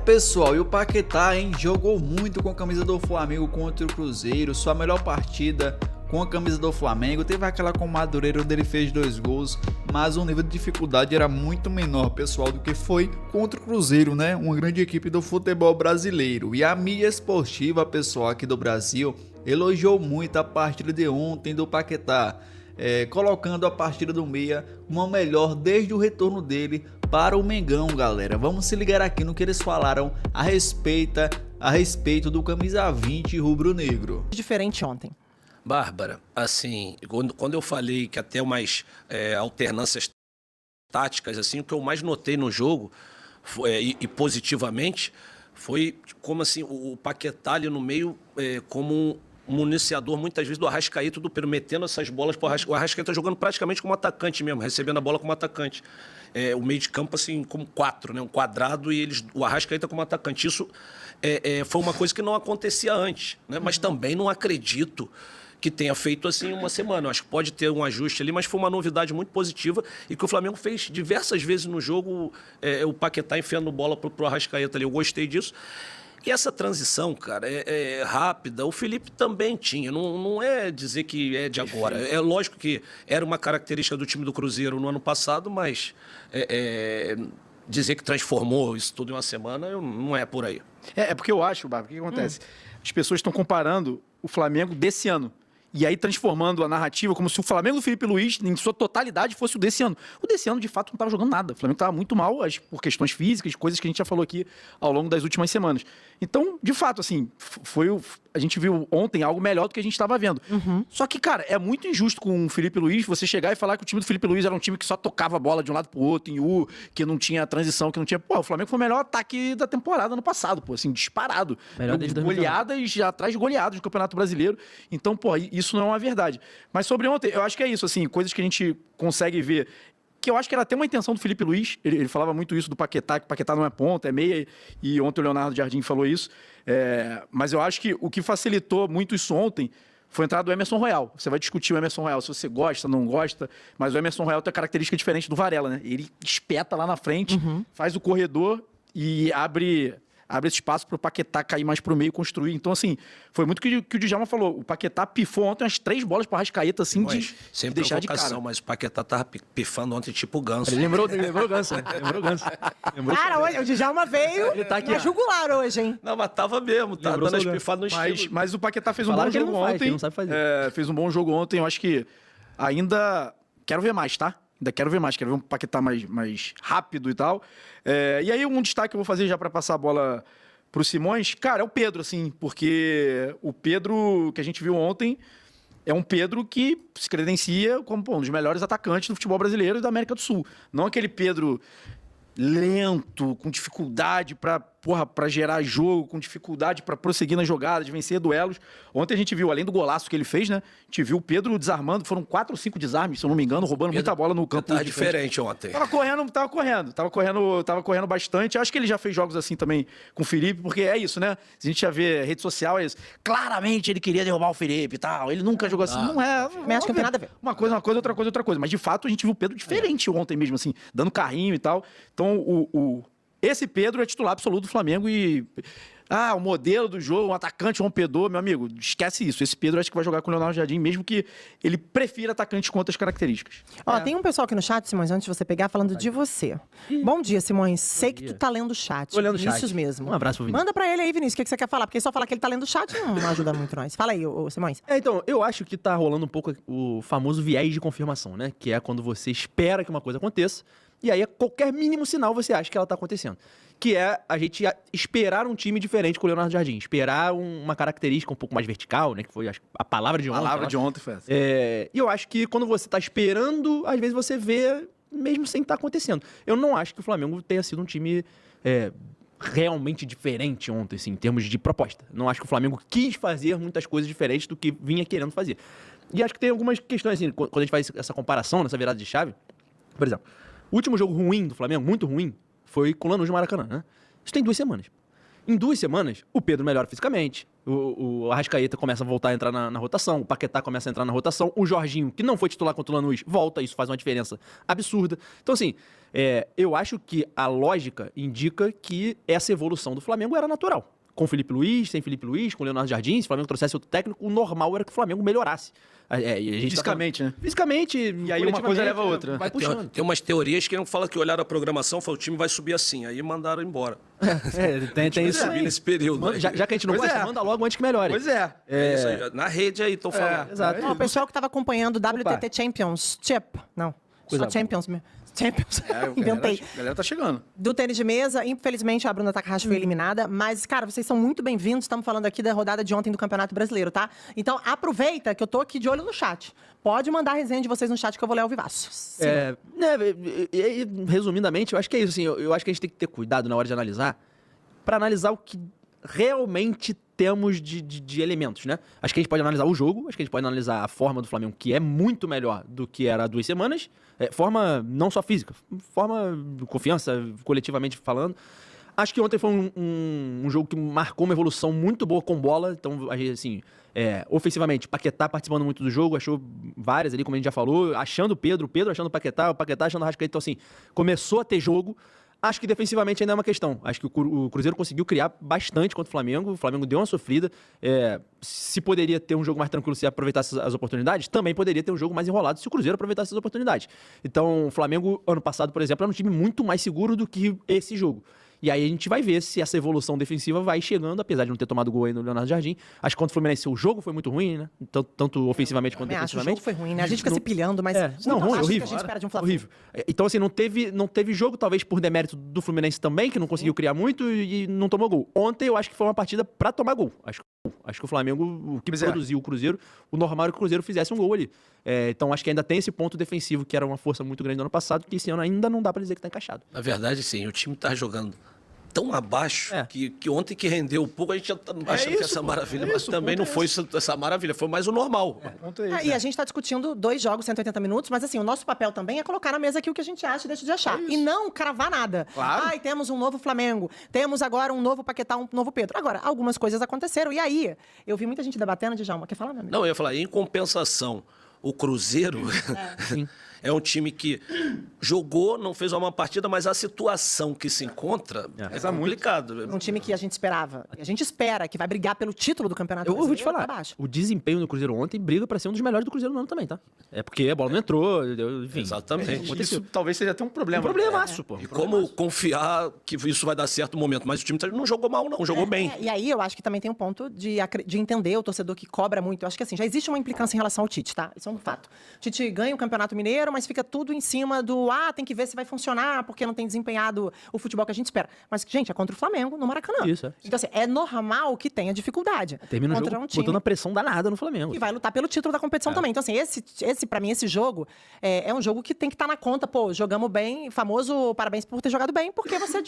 Pessoal, e o Paquetá, hein, jogou muito com a camisa do Flamengo contra o Cruzeiro, sua melhor partida com a camisa do Flamengo. Teve aquela com o Madureira onde ele fez 2 gols, mas o nível de dificuldade era muito menor, pessoal, do que foi contra o Cruzeiro, né? Uma grande equipe do futebol brasileiro. E a mídia esportiva, pessoal, aqui do Brasil, elogiou muito a partida de ontem do Paquetá, colocando a partida do meia uma melhor desde o retorno dele para o Mengão, galera. Vamos se ligar aqui no que eles falaram a respeito do camisa 20 rubro-negro. Diferente ontem. Bárbara, assim, quando eu falei que até umas alternâncias táticas, assim, o que eu mais notei no jogo, e positivamente, foi como assim, o Paquetá ali no meio, como um municiador, muitas vezes, do Arrascaeta do Pedro, metendo essas bolas para o Arrascaeta jogando praticamente como atacante mesmo, recebendo a bola como atacante. O meio de campo, assim, como 4, né? Um quadrado, e o Arrascaeta como atacante. Isso foi uma coisa que não acontecia antes, né? Mas também não acredito que tenha feito assim uma semana. Eu acho que pode ter um ajuste ali, mas foi uma novidade muito positiva e que o Flamengo fez diversas vezes no jogo, o Paquetá enfiando bola pro Arrascaeta ali. Eu gostei disso. E essa transição, cara, é rápida. O Felipe também tinha. Não é dizer que é de agora. É lógico que era uma característica do time do Cruzeiro no ano passado, mas dizer que transformou isso tudo em uma semana não é por aí. Porque eu acho, Bárbara, o que acontece? As pessoas estão comparando o Flamengo desse ano. E aí transformando a narrativa como se o Flamengo do Felipe Luiz, em sua totalidade, fosse o desse ano. O desse ano, de fato, não estava jogando nada. O Flamengo estava muito mal por questões físicas, coisas que a gente já falou aqui ao longo das últimas semanas. Então, de fato, assim, a gente viu ontem algo melhor do que a gente estava vendo. Só que, cara, é muito injusto com o Felipe Luiz você chegar e falar que o time do Felipe Luiz era um time que só tocava a bola de um lado pro outro, que não tinha transição, que não tinha... Pô, o Flamengo foi o melhor ataque da temporada no passado, pô, assim, disparado. Melhor desde 2019. Goleadas atrás de goleadas no Campeonato Brasileiro. Então, pô, isso não é uma verdade. Mas sobre ontem, eu acho que é isso, assim, coisas que a gente consegue ver, que eu acho que era até uma intenção do Felipe Luiz, ele falava muito isso do Paquetá, que o Paquetá não é ponta, é meia, e ontem o Leonardo Jardim falou isso, mas eu acho que o que facilitou muito isso ontem foi a entrada do Emerson Royal. Você vai discutir o Emerson Royal, se você gosta, não gosta, mas o Emerson Royal tem a característica diferente do Varela, né? Ele espeta lá na frente, faz o corredor e abre esse espaço para o Paquetá cair mais para o meio e construir. Então, assim, foi muito que o Djalma falou. O Paquetá pifou ontem umas 3 bolas para o Arrascaeta, assim, de deixar de cara. Mas o Paquetá tava pifando ontem tipo o Ganso. Ele lembrou o Ganso, né? Lembrou o Ganso. Cara, hoje, o Djalma veio Ele tá aqui, na jugular hoje, hein? Não, mas tava mesmo, tá dando as pifadas no estilo. Mas o Paquetá fez um bom Falaram que ele jogo não faz, que ontem. ele não sabe fazer. Fez um bom jogo ontem. Eu acho que ainda quero ver mais, tá? Ainda quero ver mais. Quero ver um Paquetá mais rápido e tal. E aí, um destaque que eu vou fazer já para passar a bola pro Simões, cara, é o Pedro, assim, porque o Pedro que a gente viu ontem é um Pedro que se credencia como um dos melhores atacantes do futebol brasileiro e da América do Sul. Não aquele Pedro lento, com dificuldade para gerar jogo, com dificuldade para prosseguir nas jogadas, vencer duelos. Ontem a gente viu, além do golaço que ele fez, né? A gente viu o Pedro desarmando, foram 4 ou 5 desarmes, se eu não me engano, roubando muita bola no campo. Tá diferente ontem. Tava correndo bastante. Acho que ele já fez jogos assim também com o Felipe, porque é isso, né? Se a gente já vê rede social, é isso. Claramente ele queria derrubar o Felipe e tal. Ele nunca jogou assim. Não é. Mas acho que não tem nada a ver. Uma coisa, outra coisa. Mas de fato a gente viu o Pedro diferente ontem mesmo, assim, dando carrinho e tal. Então, esse Pedro é titular absoluto do Flamengo e... o modelo do jogo, um atacante rompedor, meu amigo, esquece isso. Esse Pedro acho que vai jogar com o Leonardo Jardim, mesmo que ele prefira atacantes com outras características. Tem um pessoal aqui no chat, Simões, antes de você pegar, falando de você. Bom dia, Simões. Sei que tu tá lendo o chat. Tô lendo o chat. Vinícius mesmo. Um abraço pro Vinícius. Manda pra ele aí, Vinícius, o que você quer falar? Porque só falar que ele tá lendo o chat não ajuda muito nós. Fala aí, ô Simões. Então, eu acho que tá rolando um pouco o famoso viés de confirmação, né? Que é quando você espera que uma coisa aconteça, e aí a qualquer mínimo sinal você acha que ela tá acontecendo. Que é a gente esperar um time diferente com o Leonardo Jardim. Esperar uma característica um pouco mais vertical, né? Que foi a palavra de ontem. A palavra de ontem foi essa. E eu acho que quando você tá esperando, às vezes você vê mesmo sem estar acontecendo. Eu não acho que o Flamengo tenha sido um time realmente diferente ontem, assim, em termos de proposta. Não acho que o Flamengo quis fazer muitas coisas diferentes do que vinha querendo fazer. E acho que tem algumas questões, assim, quando a gente faz essa comparação, nessa virada de chave. Por exemplo, o último jogo ruim do Flamengo, muito ruim, foi com o Lanús no Maracanã, né? Isso tem 2 semanas. Em 2 semanas, o Pedro melhora fisicamente, o Arrascaeta começa a voltar a entrar na rotação, o Paquetá começa a entrar na rotação, o Jorginho, que não foi titular contra o Lanús, volta, isso faz uma diferença absurda. Então, assim, eu acho que a lógica indica que essa evolução do Flamengo era natural. Com Felipe Luiz, sem Felipe Luiz, com Leonardo Jardim, se o Flamengo trouxesse outro técnico, o normal era que o Flamengo melhorasse. E a gente Fisicamente, né? Fisicamente, E aí uma coisa leva a outra. Vai puxando. Tem umas teorias que não falam que olharam a programação, falaram o time vai subir assim, aí mandaram embora. Tem isso. Subir nesse período. aí. Já que a gente não Pois gosta, é. manda logo antes que melhore. Pois é. É isso aí, na rede aí, estão falando. Exato. Ó, o pessoal que tava acompanhando o WTT Championship. Não, Coisa só Champions mesmo. Champions. A Inventei. galera tá chegando. Do tênis de mesa, infelizmente a Bruna Takahashi foi eliminada, mas, cara, vocês são muito bem-vindos. Estamos falando aqui da rodada de ontem do Campeonato Brasileiro, tá? Então, aproveita que eu tô aqui de olho no chat. Pode mandar a resenha de vocês no chat que eu vou ler ao vivaço. Resumidamente, eu acho que é isso. Assim, eu acho que a gente tem que ter cuidado na hora de analisar, para analisar o que realmente temos de elementos, né? Acho que a gente pode analisar o jogo, acho que a gente pode analisar a forma do Flamengo, que é muito melhor do que era há 2 semanas. Forma não só física, forma de confiança, coletivamente falando. Acho que ontem foi um jogo que marcou uma evolução muito boa com bola. Então, assim, ofensivamente, Paquetá participando muito do jogo, achou várias ali, como a gente já falou, achando o Pedro achando o Paquetá achando o Arrascaeta. Então, assim, começou a ter jogo. Acho que defensivamente ainda é uma questão. Acho que o Cruzeiro conseguiu criar bastante contra o Flamengo. O Flamengo deu uma sofrida. Se poderia ter um jogo mais tranquilo se aproveitasse as oportunidades, também poderia ter um jogo mais enrolado se o Cruzeiro aproveitasse as oportunidades. Então, o Flamengo, ano passado, por exemplo, era um time muito mais seguro do que esse jogo. E aí a gente vai ver se essa evolução defensiva vai chegando, apesar de não ter tomado gol aí no Leonardo Jardim. Acho que contra o Fluminense o jogo foi muito ruim, né? Tanto ofensivamente quanto Eu acho, o defensivamente. jogo foi ruim, né? A gente fica se pilhando, mas... Não, ruim, acho horrível. que a gente espera de um Fla-Flu. Horrível. Então, assim, não teve jogo, talvez por demérito do Fluminense também, que não conseguiu criar muito e não tomou gol. Ontem eu acho que foi uma partida pra tomar gol. Acho que o Flamengo, o que produziu o Cruzeiro, o normal era que o Cruzeiro fizesse um gol ali. Então, acho que ainda tem esse ponto defensivo, que era uma força muito grande no ano passado, que esse ano ainda não dá pra dizer que tá encaixado. Na verdade, sim, o time tá jogando tão abaixo que ontem que rendeu um pouco, a gente já tá achando que essa maravilha, mas também não foi essa maravilha, foi mais o normal. E a gente tá discutindo 2 jogos, 180 minutos, mas assim, o nosso papel também é colocar na mesa aqui o que a gente acha e deixa de achar. E não cravar nada. Claro. Ai, temos um novo Flamengo, temos agora um novo Paquetá, um novo Pedro. Agora, algumas coisas aconteceram. E aí, eu vi muita gente debatendo, Djalma. Quer falar, meu amigo? Não, eu ia falar, em compensação, o Cruzeiro é um time que jogou, não fez uma partida, mas a situação que se encontra é complicado. Um time que a gente esperava. A gente espera que vai brigar pelo título do Campeonato Eu vou te Brasileiro falar, pra baixo. o desempenho do Cruzeiro ontem briga pra ser um dos melhores do Cruzeiro no ano também, tá? É porque a bola não entrou, enfim. Exatamente. Isso talvez seja até um problema. Um problemaço, pô. E como confiar que isso vai dar certo no momento? Mas o time não jogou mal, não, jogou bem. E aí eu acho que também tem um ponto de entender o torcedor que cobra muito. Eu acho que assim, já existe uma implicância em relação ao Tite, tá? Isso é um fato. O Tite ganha o Campeonato Mineiro, mas fica tudo em cima do tem que ver se vai funcionar, porque não tem desempenhado o futebol que a gente espera. Mas, gente, é contra o Flamengo no Maracanã. Isso. Então, assim, é normal que tenha dificuldade. Termina o contra jogo um time botando a pressão danada no Flamengo. que vai lutar pelo título da competição também. Então, assim, pra mim, esse jogo é um jogo que tem que estar na conta. Pô, jogamos bem, famoso parabéns por ter jogado bem, porque você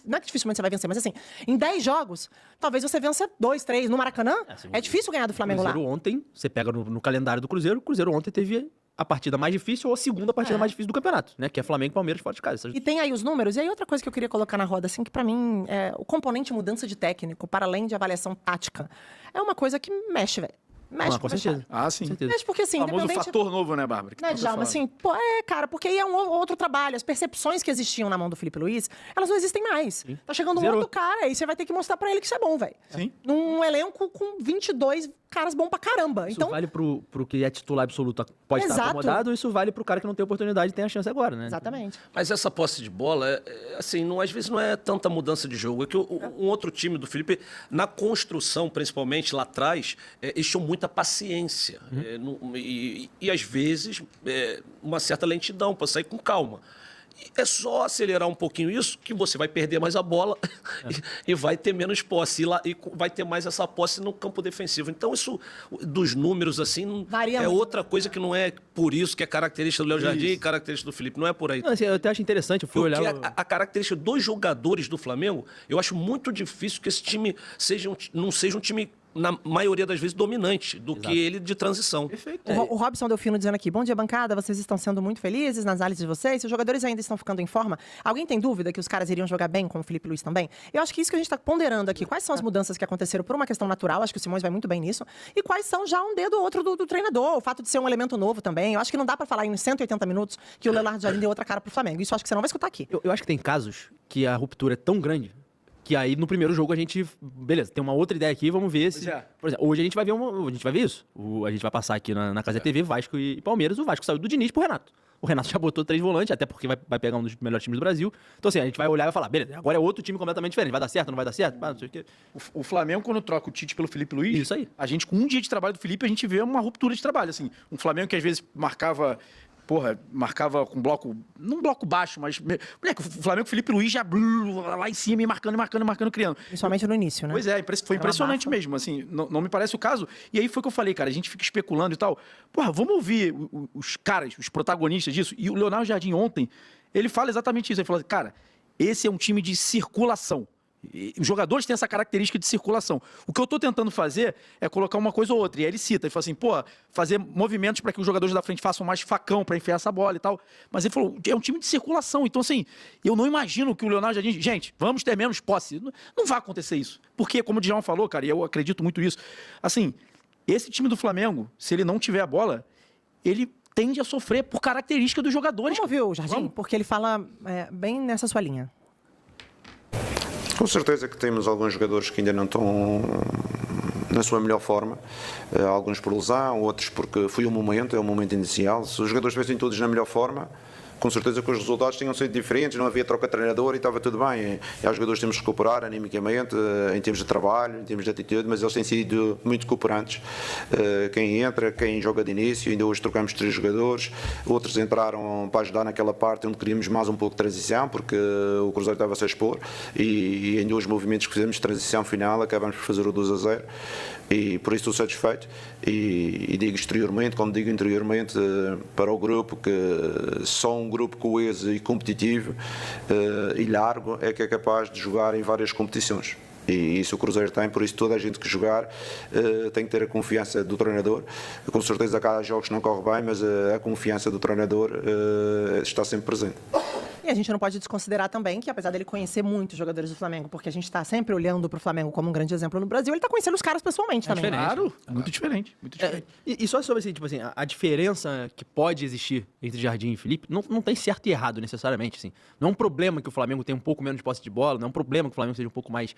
não é que dificilmente você vai vencer, mas assim, em 10 jogos, talvez você vença 2, 3 no Maracanã. É difícil ganhar do Flamengo lá. Cruzeiro ontem, você pega no calendário do Cruzeiro, o Cruzeiro ontem teve a partida mais difícil ou a segunda partida mais difícil do campeonato, né? Que é Flamengo e Palmeiras fora de casa. E tem aí os números. E aí outra coisa que eu queria colocar na roda, assim, que pra mim, o componente mudança de técnico, para além de avaliação tática, é uma coisa que mexe, velho. Mexe Com certeza. Ah, sim. Com certeza. Mexe porque, assim, O famoso independente... fator novo, né, Bárbara? Que Né, tu tá Djalma, falando. assim, cara, porque aí é um outro trabalho. As percepções que existiam na mão do Felipe Luiz, elas não existem mais. Tá chegando um Zerou. outro cara, e você vai ter que mostrar pra ele que isso é bom, velho. Sim. Num elenco com 22 caras bons pra caramba. Isso Então, vale pro que é titular absoluto, pode estar Exato. acomodado, isso vale pro cara que não tem oportunidade e tem a chance agora, né? exatamente. Mas essa posse de bola, assim, às vezes não é tanta mudança de jogo. É que um outro time do Felipe, na construção, principalmente lá atrás, eles tinham muita paciência. E às vezes, uma certa lentidão para sair com calma. É só acelerar um pouquinho isso que você vai perder mais a bola e vai ter menos posse. E vai ter mais essa posse no campo defensivo. Então, isso dos números, assim, Varia é muito. outra coisa que não é por isso que é característica do Léo Jardim e característica do Felipe. Não é por aí. Não, assim, eu até acho interessante, eu fui Porque olhar... a característica dos jogadores do Flamengo, eu acho muito difícil que esse time não seja um time na maioria das vezes, dominante do Exato. que ele de transição. Perfeito. O Robson Delfino dizendo aqui, bom dia, bancada, vocês estão sendo muito felizes nas análises de vocês, os jogadores ainda estão ficando em forma. Alguém tem dúvida que os caras iriam jogar bem com o Felipe Luiz também? Eu acho que isso que a gente está ponderando aqui, quais são as mudanças que aconteceram por uma questão natural, acho que o Simões vai muito bem nisso, e quais são já um dedo ou outro do treinador, o fato de ser um elemento novo também. Eu acho que não dá para falar em 180 minutos que o Leonardo Jardim deu outra cara pro Flamengo. Isso eu acho que você não vai escutar aqui. Eu acho que tem casos que a ruptura é tão grande que aí no primeiro jogo a gente. Beleza, tem uma outra ideia aqui, vamos ver se. Pois é. Por exemplo, hoje a gente vai ver a gente vai ver isso. A gente vai passar aqui na Casa TV, Vasco e Palmeiras. O Vasco saiu do Diniz pro Renato. O Renato já botou 3 volantes, até porque vai pegar um dos melhores times do Brasil. Então, assim, a gente vai olhar e vai falar, beleza, agora é outro time completamente diferente. Vai dar certo, não vai dar certo? Não sei o quê. O Flamengo, quando troca o Tite pelo Felipe Luiz, Isso aí. a gente, com um dia de trabalho do Felipe, a gente vê uma ruptura de trabalho. Assim, um Flamengo que às vezes marcava com bloco, não bloco baixo, mas. Moleque, o Flamengo, Felipe Luiz já lá em cima e marcando, criando. Principalmente no início, né? Pois é, foi Era uma impressionante bafa. mesmo, assim, não me parece o caso. E aí foi o que eu falei, cara, a gente fica especulando e tal. Porra, vamos ouvir os caras, os protagonistas disso. E o Leonardo Jardim ontem, ele fala exatamente isso. Ele falou, cara, esse é um time de circulação. E os jogadores têm essa característica de circulação. O que eu tô tentando fazer é colocar uma coisa ou outra. E aí ele cita, ele fala assim, pô, fazer movimentos para que os jogadores da frente façam mais facão para enfiar essa bola e tal. Mas ele falou, é um time de circulação. Então, assim, eu não imagino que o Leonardo Jardim... Gente, vamos ter menos posse. Não vai acontecer isso. Porque, como o Djalma falou, cara, e eu acredito muito nisso, assim, esse time do Flamengo, se ele não tiver a bola, ele tende a sofrer por característica dos jogadores. Vamos ouvir o Jardim? Vamos. Porque ele fala bem nessa sua linha. Com certeza que temos alguns jogadores que ainda não estão na sua melhor forma, alguns por lesão, outros porque foi o momento inicial. Se os jogadores estivessem todos na melhor forma, com certeza que os resultados tinham sido diferentes, não havia troca de treinador e estava tudo bem. E os jogadores temos que recuperar animicamente, em termos de trabalho, em termos de atitude, mas eles têm sido muito cooperantes. Quem entra, quem joga de início, ainda hoje trocamos 3 jogadores, outros entraram para ajudar naquela parte onde queríamos mais um pouco de transição, porque o Cruzeiro estava-se a expor, e em 2 movimentos que fizemos de transição final, acabamos por fazer o 2-0. E por isso estou satisfeito e digo exteriormente, como digo interiormente, para o grupo, que só um grupo coeso e competitivo e largo é que é capaz de jogar em várias competições. E isso o Cruzeiro tem, por isso toda a gente que jogar tem que ter a confiança do treinador. Com certeza que há jogos que não correm bem, mas a confiança do treinador está sempre presente. E a gente não pode desconsiderar também que, apesar dele conhecer muitos jogadores do Flamengo, porque a gente está sempre olhando para o Flamengo como um grande exemplo no Brasil, ele está conhecendo os caras pessoalmente também. diferente. Claro, muito diferente. Muito diferente. E só sobre assim, tipo assim, a diferença que pode existir entre Jardim e Felipe não tem certo e errado necessariamente, assim. Não é um problema que o Flamengo tenha um pouco menos de posse de bola, não é um problema que o Flamengo seja um pouco mais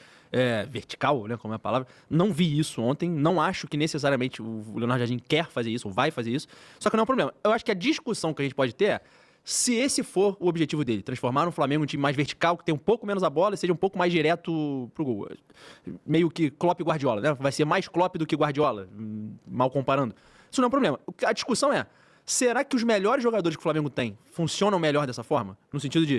vertical, né, como é a palavra. Não vi isso ontem, não acho que necessariamente o Leonardo Jardim quer fazer isso ou vai fazer isso, só que não é um problema. Eu acho que a discussão que a gente pode ter é se esse for o objetivo dele, transformar o Flamengo em um time mais vertical, que tem um pouco menos a bola e seja um pouco mais direto pro gol. Meio que Klopp e Guardiola, né? Vai ser mais Klopp do que Guardiola, mal comparando. Isso não é um problema. A discussão é, será que os melhores jogadores que o Flamengo tem funcionam melhor dessa forma? No sentido de,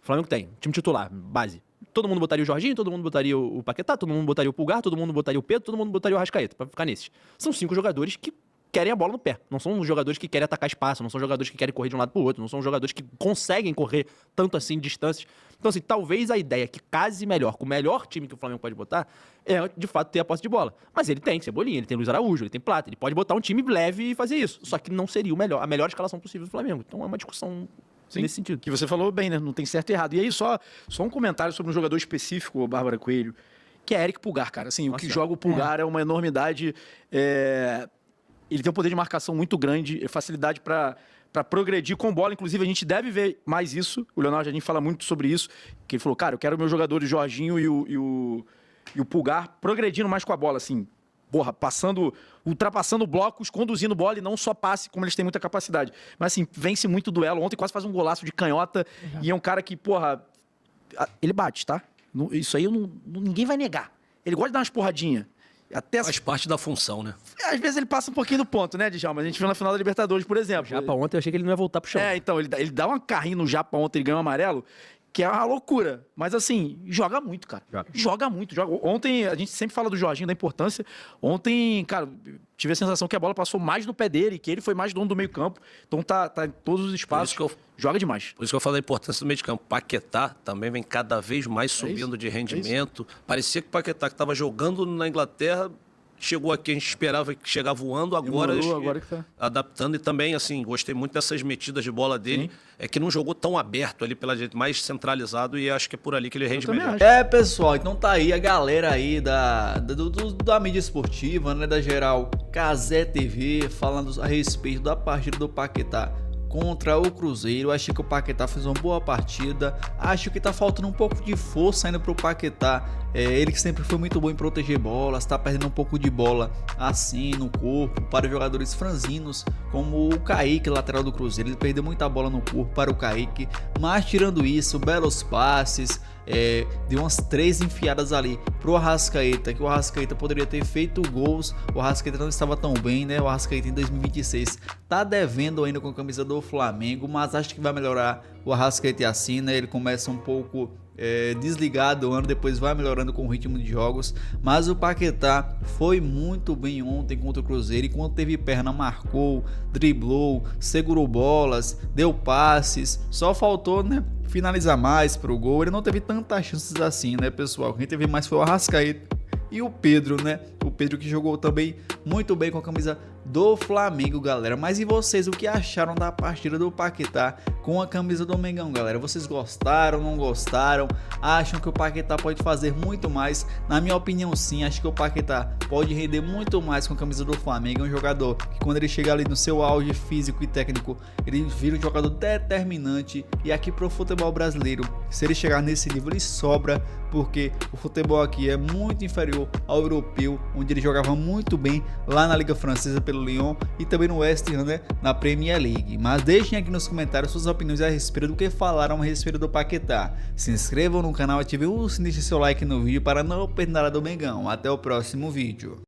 o Flamengo tem time titular, base. Todo mundo botaria o Jorginho, todo mundo botaria o Paquetá, todo mundo botaria o Pulgar, todo mundo botaria o Pedro, todo mundo botaria o Arrascaeta, pra ficar nesses. São 5 jogadores que querem a bola no pé. Não são jogadores que querem atacar espaço, não são jogadores que querem correr de um lado pro outro, não são jogadores que conseguem correr tanto assim distâncias. Então, assim, talvez a ideia que case melhor com o melhor time que o Flamengo pode botar é, de fato, ter a posse de bola. Mas ele tem Cebolinha, ele tem Luiz Araújo, ele tem Plata, ele pode botar um time leve e fazer isso. Só que não seria a melhor escalação possível do Flamengo. Então é uma discussão nesse sentido. Que você falou bem, né? Não tem certo e errado. E aí, só um comentário sobre um jogador específico, Bárbara Coelho, que é Eric Pulgar, cara. Assim, o que joga o Pulgar é uma enormidade. Ele tem um poder de marcação muito grande, facilidade para progredir com bola. Inclusive, a gente deve ver mais isso. O Leonardo Jardim fala muito sobre isso. Que ele falou, cara, eu quero meus jogadores Jorginho e o Pulgar progredindo mais com a bola, assim. Porra, ultrapassando blocos, conduzindo bola e não só passe, como eles têm muita capacidade. Mas, assim, vence muito duelo. Ontem quase faz um golaço de canhota. E é um cara que, porra, ele bate, tá? Isso aí ninguém vai negar. Ele gosta de dar umas porradinhas. Faz parte da função, né? Às vezes ele passa um pouquinho do ponto, né, Djalma? A gente viu na final da Libertadores, por exemplo. Japa ontem eu achei que ele não ia voltar pro chão. Então, ele dá uma carrinho no Japa ontem, ele ganha um amarelo, que é uma loucura. Mas, assim, joga muito, cara. Joga muito. Ontem, a gente sempre fala do Jorginho, da importância. Ontem, cara, tive a sensação que a bola passou mais no pé dele, que ele foi mais dono do meio campo. Então, tá em todos os espaços. Joga demais. Por isso que eu falei da importância do meio de campo. Paquetá também vem cada vez mais subindo de rendimento. Parecia que o Paquetá, que estava jogando na Inglaterra, chegou aqui, a gente esperava que chegar voando, agora, Demorou, agora que tá. adaptando. E também, assim, gostei muito dessas metidas de bola dele. É que não jogou tão aberto ali pela direita, mais centralizado, e acho que é por ali que ele rende também melhor. acho. É, pessoal, então tá aí a galera aí da mídia esportiva, né, da geral Cazé TV, falando a respeito da partida do Paquetá contra o Cruzeiro. Acho que o Paquetá fez uma boa partida. Acho que tá faltando um pouco de força ainda pro Paquetá. Ele que sempre foi muito bom em proteger bolas, tá perdendo um pouco de bola assim no corpo para jogadores franzinos, como o Kaique, lateral do Cruzeiro. Ele perdeu muita bola no corpo para o Kaique, mas tirando isso, belos passes, deu umas 3 enfiadas ali pro Arrascaeta, que o Arrascaeta poderia ter feito gols. O Arrascaeta não estava tão bem, né? O Arrascaeta em 2026 tá devendo ainda com a camisa do Flamengo, mas acho que vai melhorar. O Arrascaeta é assim, né? Ele começa um pouco desligado o ano, depois vai melhorando com o ritmo de jogos. Mas o Paquetá foi muito bem ontem contra o Cruzeiro, e quando teve perna marcou, driblou, segurou bolas, deu passes, só faltou, né, finalizar mais pro gol. Ele não teve tantas chances assim, né, pessoal? Quem teve mais foi o Arrascaeta e o Pedro, né? O Pedro que jogou também muito bem com a camisa do Flamengo, galera. Mas e vocês, o que acharam da partida do Paquetá com a camisa do Mengão, galera? Vocês gostaram, não gostaram? Acham que o Paquetá pode fazer muito mais? Na minha opinião, sim. Acho que o Paquetá pode render muito mais com a camisa do Flamengo. É um jogador que, quando ele chega ali no seu auge físico e técnico, ele vira um jogador determinante. E aqui pro futebol brasileiro, se ele chegar nesse nível, ele sobra, porque o futebol aqui é muito inferior ao europeu, onde ele jogava muito bem lá na Liga Francesa pelo Lyon e também no West Ham, né, na Premier League. Mas deixem aqui nos comentários suas opiniões a respeito do que falaram a respeito do Paquetá. Se inscrevam no canal, ativem o sininho, seu like no vídeo para não perder nada do Mengão. Até o próximo vídeo.